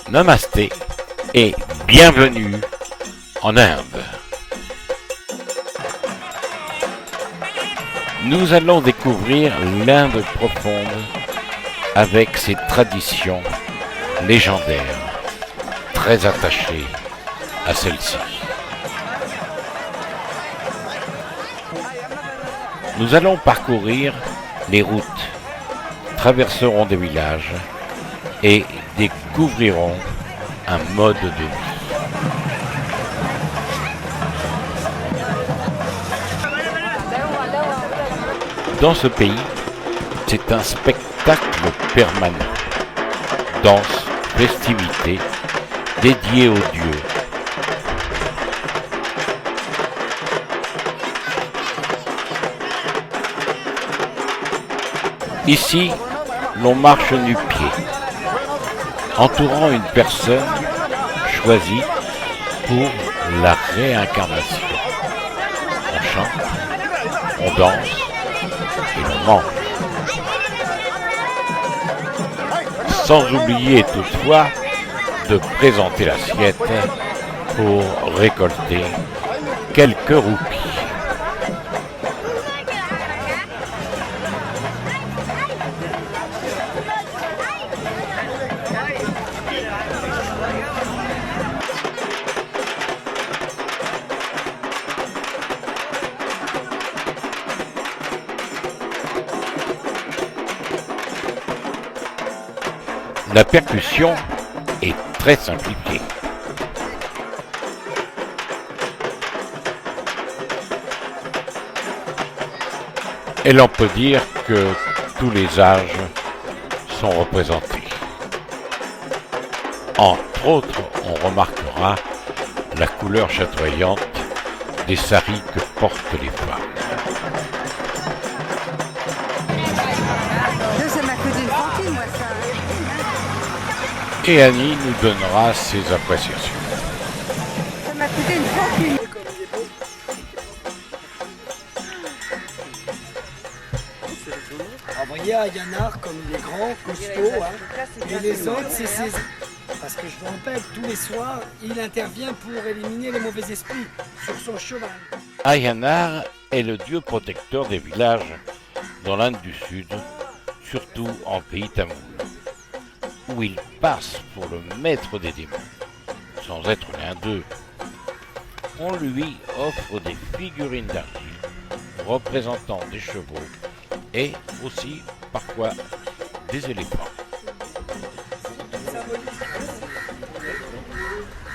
Namasté et bienvenue en Inde. Nous allons découvrir l'Inde profonde avec ses traditions légendaires, très attachées à celle-ci. Nous allons parcourir les routes, traverserons des villages et découvrirons un mode de vie. Dans ce pays, c'est un spectacle permanent. Danse, festivités, dédiées aux dieux. Ici, l'on marche nu-pied, entourant une personne choisie pour la réincarnation. On chante, on danse et l'on mange. Sans oublier toutefois de présenter l'assiette pour récolter quelques roupies. La percussion est très simplifiée. Et l'on peut dire que tous les âges sont représentés. Entre autres, on remarquera la couleur chatoyante des saris que portent les femmes. Et Annie nous donnera ses appréciations. Ça m'a coûté une fortune. Alors, il y a Ayyanar comme il est grand, costaud, et les autres, c'est ses... Parce que je me rappelle, tous les soirs, il intervient pour éliminer les mauvais esprits sur son cheval. Ayyanar est le dieu protecteur des villages dans l'Inde du Sud, surtout en pays tamoul, où il passe pour le maître des démons, sans être l'un d'eux. On lui offre des figurines d'argile représentant des chevaux et aussi parfois des éléphants.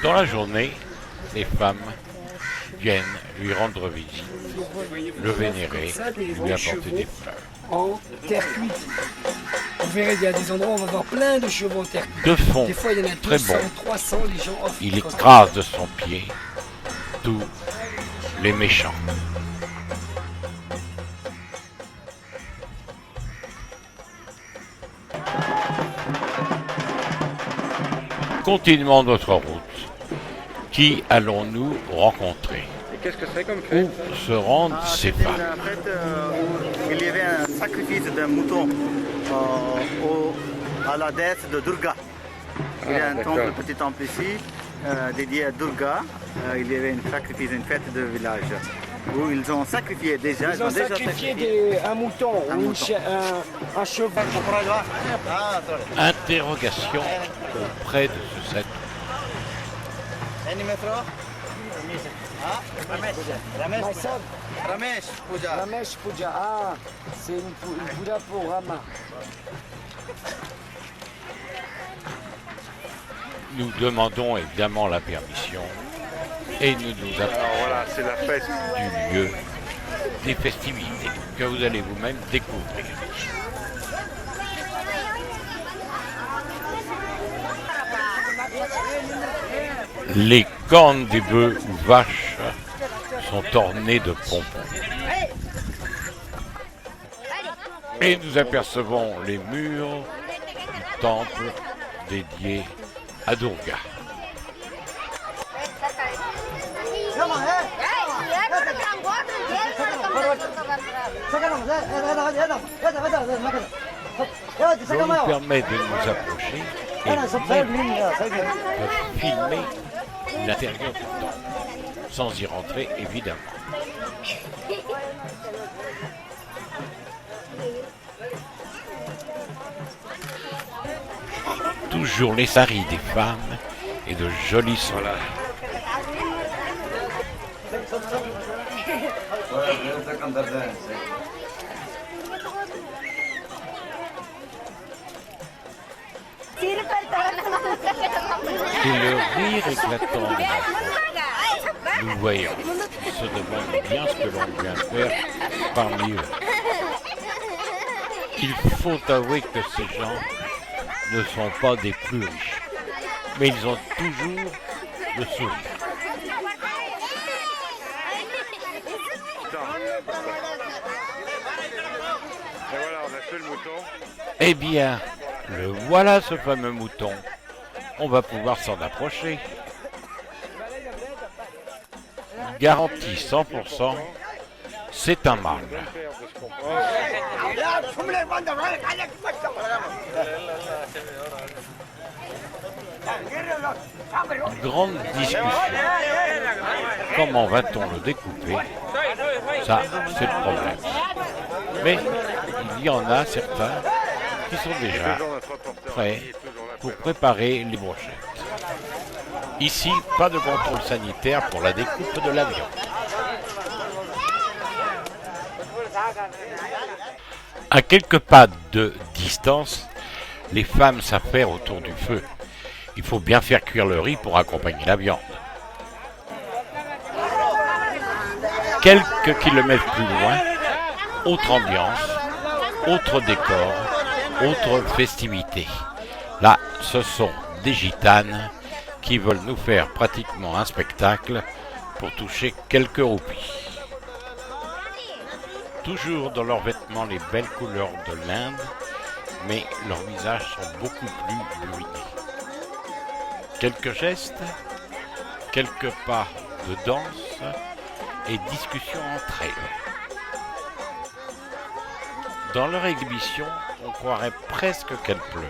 Dans la journée, les femmes viennent lui rendre visite, le vénérer, lui apporter des fleurs. En terre cuite. Vous verrez, il y a des endroits où on va voir plein de chevaux en terre cuite. De fond, des fois, il y en a très 200, bon. 300, les gens offrent. Il écrase de son pied tous les méchants. Continuons notre route. Qui allons-nous rencontrer? Qu'est-ce que c'est comme fête? Où se rendent ces femmes? C'est une fête où il y avait un sacrifice d'un mouton à la déesse de Durga. Il y a un temple, petit temple ici, dédié à Durga. Il y avait un sacrifice, une fête de village où ils ont sacrifié déjà. Ils ont sacrifié un mouton ou un cheval. Interrogation auprès de ce saint. Ramesh Puja. Ramesh Puja, ah, c'est une Bouddha pour Rama. Nous demandons évidemment la permission et nous nous approchons Voilà, c'est la fête. du lieu des festivités que vous allez vous-même découvrir. Les cornes des bœufs ou vaches sont ornées de pompons. Et nous apercevons les murs du temple dédié à Durga. L'on nous permet de nous approcher et même de filmer l'intérieur du temple, sans y rentrer évidemment. Toujours les saris des femmes et de jolis soleils. Et le rire éclatant des enfants, nous voyons, qui se demandent bien ce que l'on vient faire parmi eux. Il faut avouer que ces gens ne sont pas des plus riches, mais ils ont toujours le sourire. Et voilà, on a fait le mouton. Eh bien, le voilà ce fameux mouton. On va pouvoir s'en approcher. Garantie 100%, c'est un mâle. Grande discussion. Comment va-t-on le découper? Ça, c'est le problème. Mais il y en a certains qui sont déjà prêts pour préparer les brochettes. Ici, pas de contrôle sanitaire pour la découpe de la viande. À quelques pas de distance, les femmes s'affairent autour du feu. Il faut bien faire cuire le riz pour accompagner la viande. Quelques kilomètres plus loin, autre ambiance, autre décor, autre festivité. Là, ce sont des gitanes qui veulent nous faire pratiquement un spectacle pour toucher quelques roupies. Toujours dans leurs vêtements les belles couleurs de l'Inde, mais leurs visages sont beaucoup plus ruinés. Quelques gestes, quelques pas de danse et discussions entre elles. Dans leur exhibition, on croirait presque qu'elles pleurent.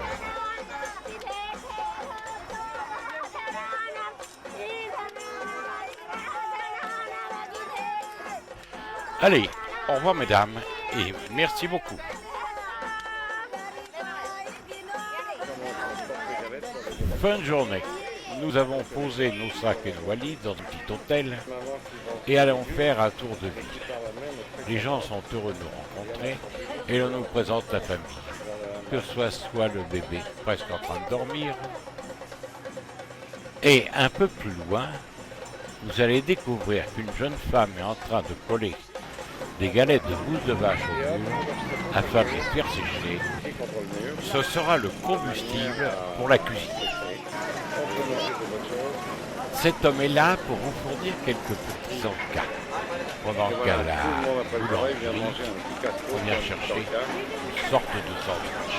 Allez, au revoir mesdames et merci beaucoup. Fin de journée. Nous avons posé nos sacs et nos valises dans un petit hôtel et allons faire un tour de ville. Les gens sont heureux de nous rencontrer et l'on nous présente la famille. Que ce soit le bébé presque en train de dormir. Et un peu plus loin, vous allez découvrir qu'une jeune femme est en train de coller des galettes de bouse de vache au mur afin de les faire sécher. Ce sera le combustible pour la cuisine. Cet homme est là pour vous fournir quelques petits encas. Pendant qu'à la boulangerie, on vient chercher une sorte de sandwich.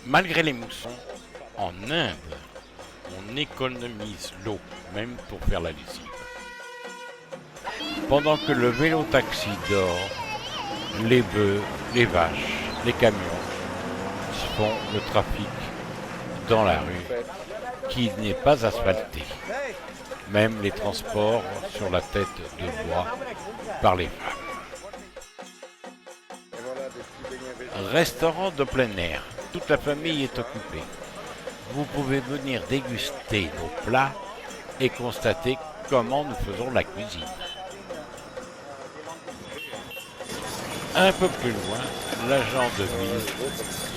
Malgré les moussons, en Inde, on économise l'eau, même pour faire la lessive. Pendant que le vélo-taxi dort, les bœufs, les vaches, les camions font le trafic dans la rue qui n'est pas asphaltée. Même les transports sur la tête de bois par les femmes. Restaurant de plein air. Toute la famille est occupée. Vous pouvez venir déguster nos plats et constater comment nous faisons la cuisine. Un peu plus loin, l'agent de ville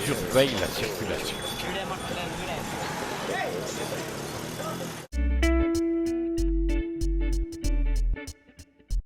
surveille la circulation.